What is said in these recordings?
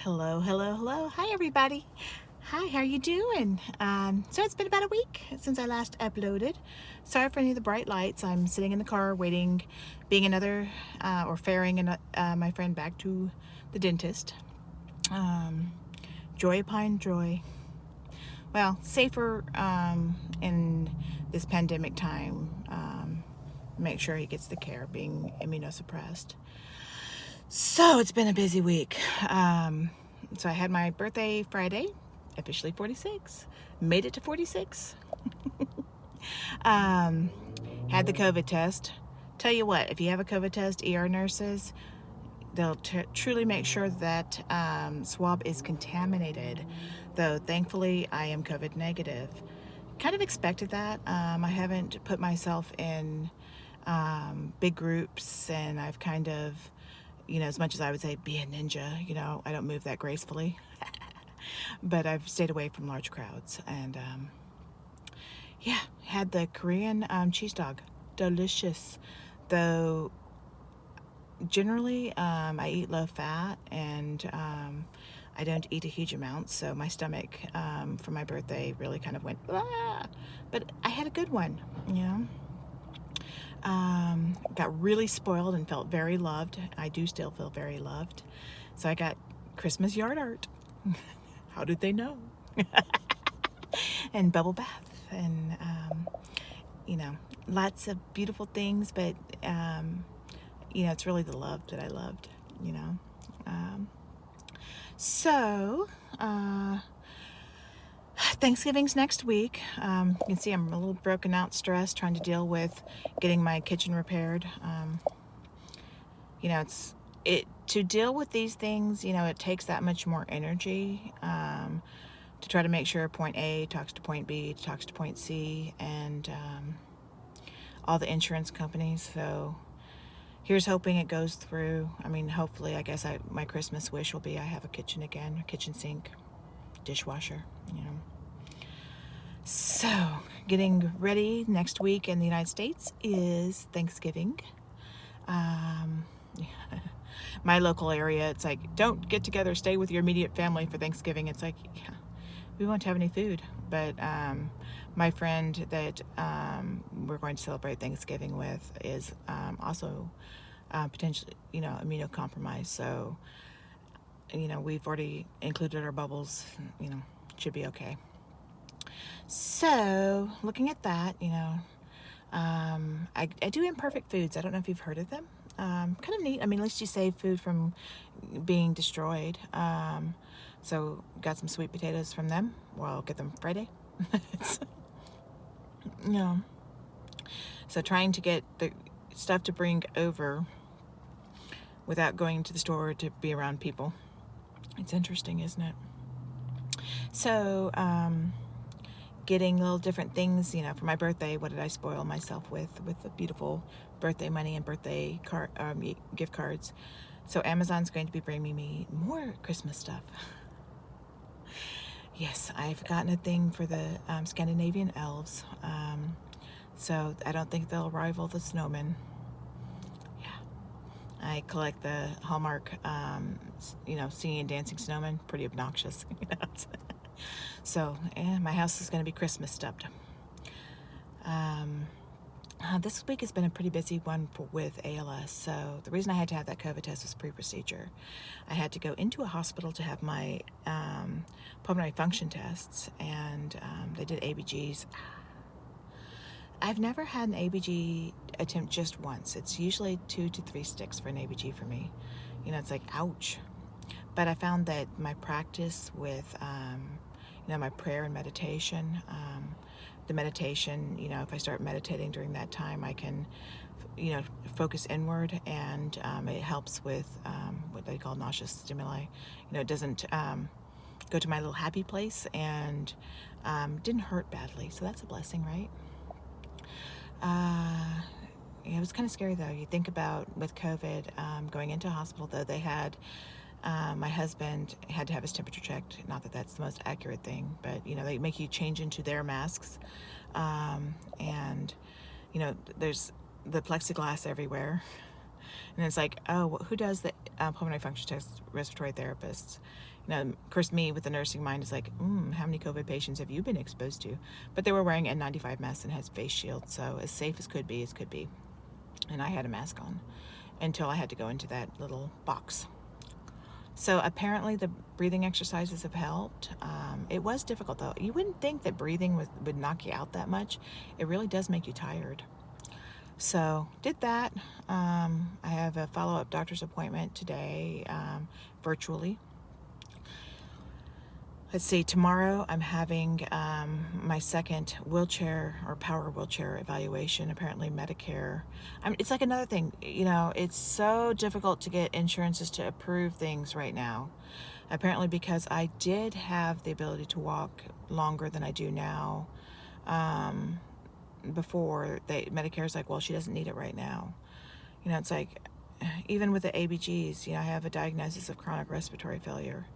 Hello, hello, hello. Hi, everybody. Hi, how are you doing? So it's been about a week since I last uploaded. Sorry for any of the bright lights. I'm sitting in the car waiting, being another, or ferrying my friend back to the dentist. Joy upon joy. Well, safer in this pandemic time. Make sure he gets the care, being immunosuppressed. So it's been a busy week. So I had my birthday Friday, officially 46. Made it to 46. um, had the COVID test. Tell you what, if you have a COVID test, ER nurses, they'll truly make sure that swab is contaminated. Though thankfully I am COVID negative. Kind of expected that. I haven't put myself in big groups, and I've kind of, as much as I would say be a ninja, I don't move that gracefully. But I've stayed away from large crowds. And yeah, had the Korean cheese dog. Delicious. Though generally I eat low fat, and I don't eat a huge amount, so my stomach for my birthday really kind of went blah. But I had a good one. Got really spoiled and felt very loved. I do still feel very loved. So I got Christmas yard art. How did they know? And bubble bath, and lots of beautiful things, but it's really the love that I loved. So Thanksgiving's next week. You can see I'm a little broken out, stressed, trying to deal with getting my kitchen repaired. To deal with these things, it takes that much more energy to try to make sure point A talks to point B, talks to point C, and all the insurance companies. So here's hoping it goes through. Hopefully, I guess my Christmas wish will be I have a kitchen again, a kitchen sink, dishwasher, So, getting ready. Next week in the United States is Thanksgiving. My local area, it's like, don't get together, stay with your immediate family for Thanksgiving. It's like, yeah, we won't have any food. But my friend that we're going to celebrate Thanksgiving with is also potentially, immunocompromised. So, we've already included our bubbles, should be okay. So, looking at that, I do Imperfect Foods. I don't know if you've heard of them. Kind of neat. At least you save food from being destroyed. So, got some sweet potatoes from them. Well, I'll get them Friday. So, trying to get the stuff to bring over without going to the store to be around people. It's interesting, isn't it? So, getting little different things, for my birthday. What did I spoil myself with the beautiful birthday money and birthday gift cards? So Amazon's going to be bringing me more Christmas stuff. Yes, I've gotten a thing for the Scandinavian elves. So I don't think they'll rival the snowmen. Yeah, I collect the Hallmark, singing and dancing snowmen. Pretty obnoxious. So, my house is going to be Christmas stuffed. This week has been a pretty busy one with ALS. So, the reason I had to have that COVID test was pre-procedure. I had to go into a hospital to have my pulmonary function tests, and they did ABGs. I've never had an ABG attempt just once. It's usually 2 to 3 sticks for an ABG for me. It's like, ouch. But I found that my practice with my prayer and meditation, the meditation, if I start meditating during that time, I can, focus inward, and it helps with what they call nauseous stimuli. It doesn't go to my little happy place, and didn't hurt badly. So that's a blessing, right? It was kind of scary, though. You think about with COVID, going into a hospital, though, they had my husband had to have his temperature checked. Not that that's the most accurate thing, but they make you change into their masks, and there's the plexiglass everywhere. And it's like, oh, who does the pulmonary function test? Respiratory therapists. Of course, me with the nursing mind is like, how many COVID patients have you been exposed to? But they were wearing N95 masks and has face shields, so as safe as could be, And I had a mask on until I had to go into that little box. So apparently the breathing exercises have helped. It was difficult though. You wouldn't think that breathing would knock you out that much. It really does make you tired. So did that. I have a follow-up doctor's appointment today, virtually. Let's see, tomorrow I'm having my second wheelchair or power wheelchair evaluation. Apparently Medicare, it's like another thing, it's so difficult to get insurances to approve things right now. Apparently because I did have the ability to walk longer than I do now. Before, Medicare's like, well, she doesn't need it right now. It's like, even with the ABGs, I have a diagnosis of chronic respiratory failure.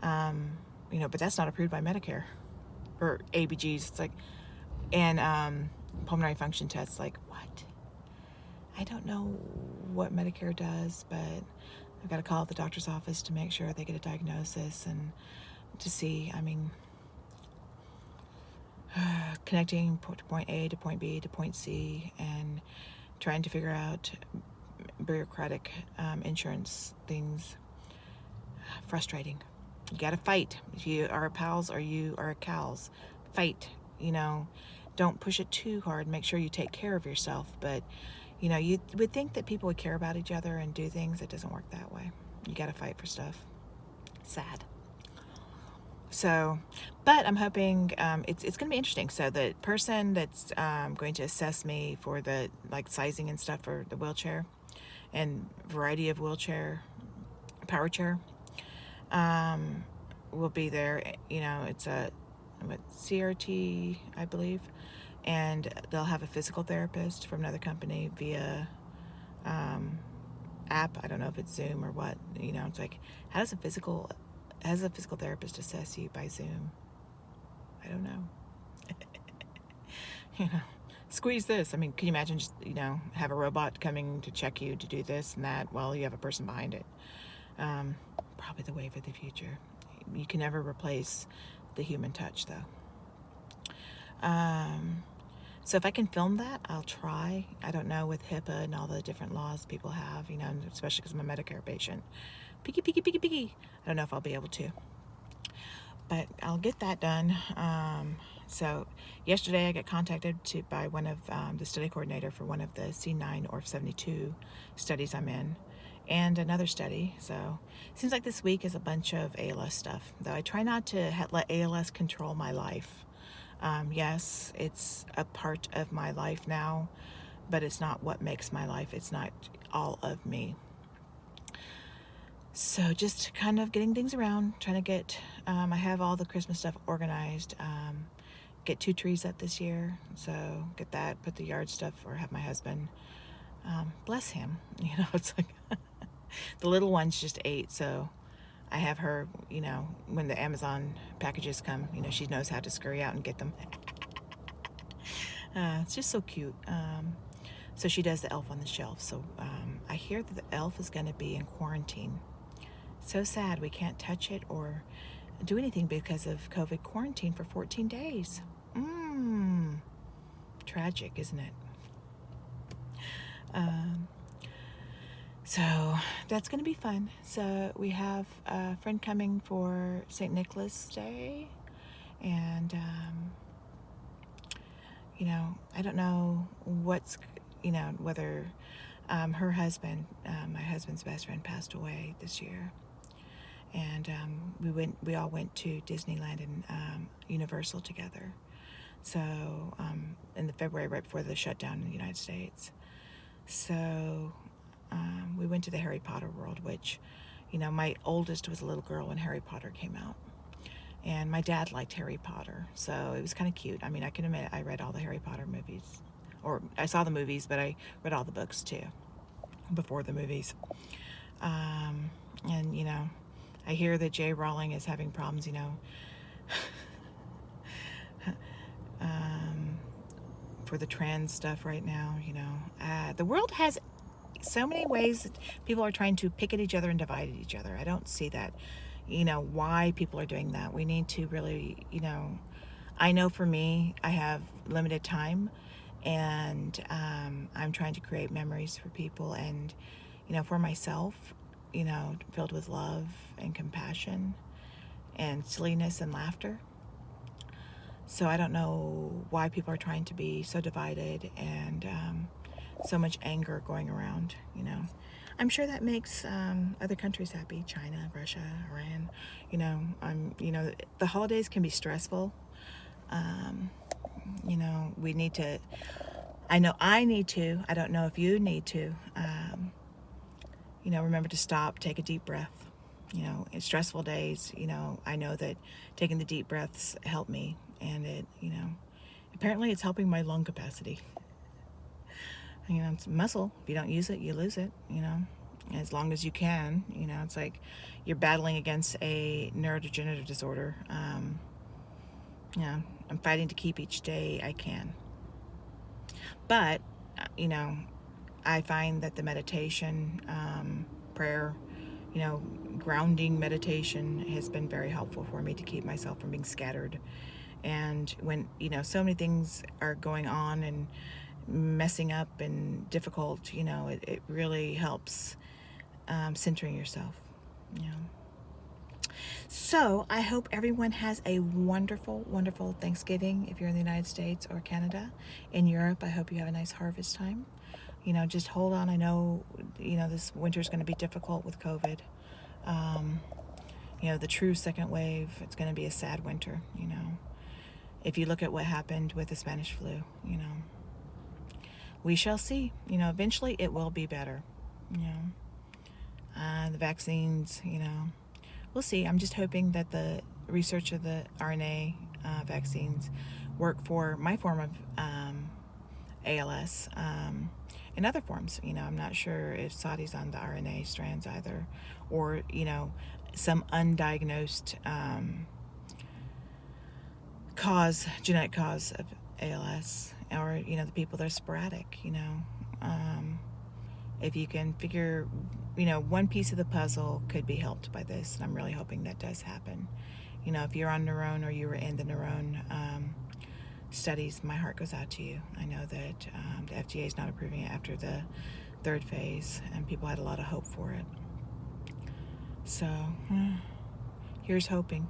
But that's not approved by Medicare or ABGs. It's like, and pulmonary function tests, like, what? I don't know what Medicare does, but I've got to call the doctor's office to make sure they get a diagnosis and to see, connecting point A to point B to point C and trying to figure out bureaucratic insurance things. Frustrating. You got to fight. If you are a PALS or you are a CALS, fight. Don't push it too hard. Make sure you take care of yourself. But, you would think that people would care about each other and do things. It doesn't work that way. You got to fight for stuff. Sad. So, but I'm hoping it's going to be interesting. So the person that's going to assess me for the sizing and stuff for the wheelchair and variety of wheelchair, power chair, will be there. It's a CRT, I believe, and they'll have a physical therapist from another company via app. I don't know if it's Zoom or what. It's like, how does a physical therapist assess you by Zoom? I don't know. Squeeze this. Can you imagine just, have a robot coming to check you to do this and that while you have a person behind it? Probably the way for the future. You can never replace the human touch, though. So if I can film that, I'll try. I don't know with HIPAA and all the different laws people have, especially because I'm a Medicare patient. Peeky, peeky, peeky, peeky. I don't know if I'll be able to. But I'll get that done. So yesterday I got contacted by one of the study coordinator for one of the C9 or 72 studies I'm in, and another study. So it seems like this week is a bunch of ALS stuff, though I try not to let ALS control my life. Yes, it's a part of my life now, but it's not what makes my life. It's not all of me. So just kind of getting things around, trying to get, I have all the Christmas stuff organized, get 2 trees up this year, so get that, put the yard stuff, or have my husband, bless him, it's like, the little one's just 8, so I have her, when the Amazon packages come, she knows how to scurry out and get them. It's just so cute. So she does the elf on the shelf, so I hear that the elf is going to be in quarantine. So sad we can't touch it or do anything because of COVID quarantine for 14 days. Tragic, isn't it? So that's going to be fun. So we have a friend coming for St. Nicholas Day, and I don't know what's, whether her husband, my husband's best friend, passed away this year. And we all went to Disneyland and Universal together. So in the February, right before the shutdown in the United States. So we went to the Harry Potter world, which, my oldest was a little girl when Harry Potter came out. And my dad liked Harry Potter, so it was kind of cute. I can admit I read all the Harry Potter movies. Or I saw the movies, but I read all the books too before the movies. And, I hear that J. Rowling is having problems, for the trans stuff right now, the world has so many ways that people are trying to pick at each other and divide each other. I don't see that, why people are doing that. We need to really, I know for me, I have limited time, and I'm trying to create memories for people and, for myself, filled with love and compassion and silliness and laughter. So I don't know why people are trying to be so divided and so much anger going around, I'm sure that makes other countries happy, China, Russia, Iran, the holidays can be stressful. We need to, I know I need to, I don't know if you need to, remember to stop, take a deep breath. In stressful days, I know that taking the deep breaths help me, and it, apparently it's helping my lung capacity. It's muscle. If you don't use it, you lose it, as long as you can. It's like you're battling against a neurodegenerative disorder. I'm fighting to keep each day I can. But, I find that the meditation, prayer, grounding meditation has been very helpful for me to keep myself from being scattered. And when, so many things are going on and messing up and difficult, it really helps centering yourself. So I hope everyone has a wonderful, wonderful Thanksgiving if you're in the United States or Canada. In Europe, I hope you have a nice harvest time. Just hold on. I know, this winter is going to be difficult with COVID. The true second wave, it's going to be a sad winter, If you look at what happened with the Spanish flu, we shall see. Eventually it will be better. The vaccines, we'll see. I'm just hoping that the research of the RNA vaccines work for my form of ALS and other forms. I'm not sure if Saudi's on the RNA strands either, or, some undiagnosed genetic cause of ALS, or, the people that are sporadic, if you can figure, one piece of the puzzle could be helped by this, and I'm really hoping that does happen. If you're on neurone or you were in the neurone studies, my heart goes out to you. I know that the FDA is not approving it after the 3rd phase, and people had a lot of hope for it. So here's hoping,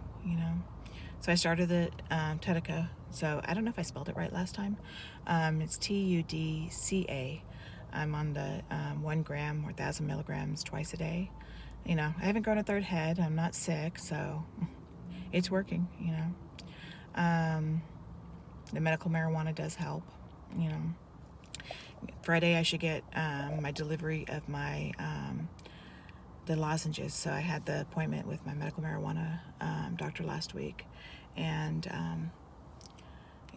So I started the Tudica. So I don't know if I spelled it right last time. It's TUDCA. I'm on the 1 gram or 1,000 milligrams twice a day. I haven't grown a 3rd head. I'm not sick, so it's working, The medical marijuana does help, Friday I should get my delivery of my the lozenges. So I had the appointment with my medical marijuana doctor last week, and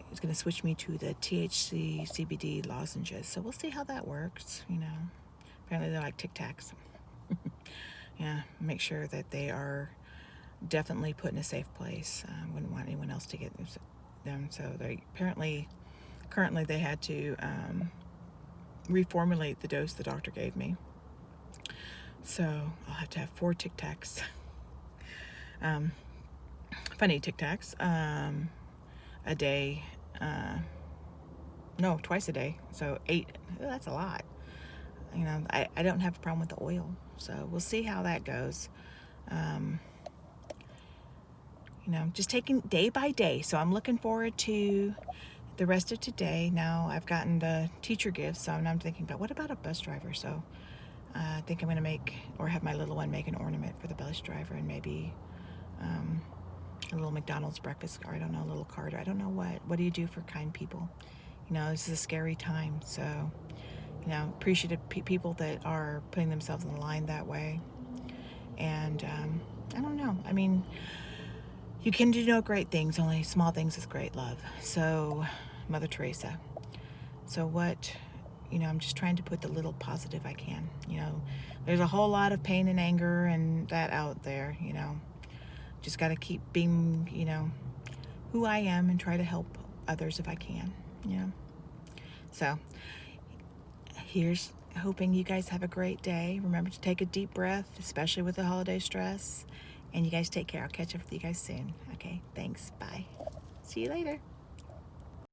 he's going to switch me to the THC CBD lozenges. So we'll see how that works. Apparently they're like Tic Tacs. Yeah, make sure that they are definitely put in a safe place. Wouldn't want anyone else to get them. So they currently they had to reformulate the dose the doctor gave me. So I'll have to have 4 Tic Tacs. Funny Tic Tacs. A day. No, twice a day. So 8. That's a lot. I don't have a problem with the oil. So we'll see how that goes. Just taking day by day. So I'm looking forward to the rest of today. Now I've gotten the teacher gifts, so I'm thinking about, what about a bus driver? So I think I'm going to have my little one make an ornament for the bus driver, and maybe a little McDonald's breakfast, or I don't know, a little card, or I don't know what do you do for kind people? This is a scary time, so appreciative people that are putting themselves in the line that way. And I don't know, you can do no great things, only small things with great love. So Mother Teresa. So I'm just trying to put the little positive I can. There's a whole lot of pain and anger and that out there, just got to keep being, who I am, and try to help others if I can, So here's hoping you guys have a great day. Remember to take a deep breath, especially with the holiday stress. And you guys take care. I'll catch up with you guys soon. Okay, thanks. Bye. See you later.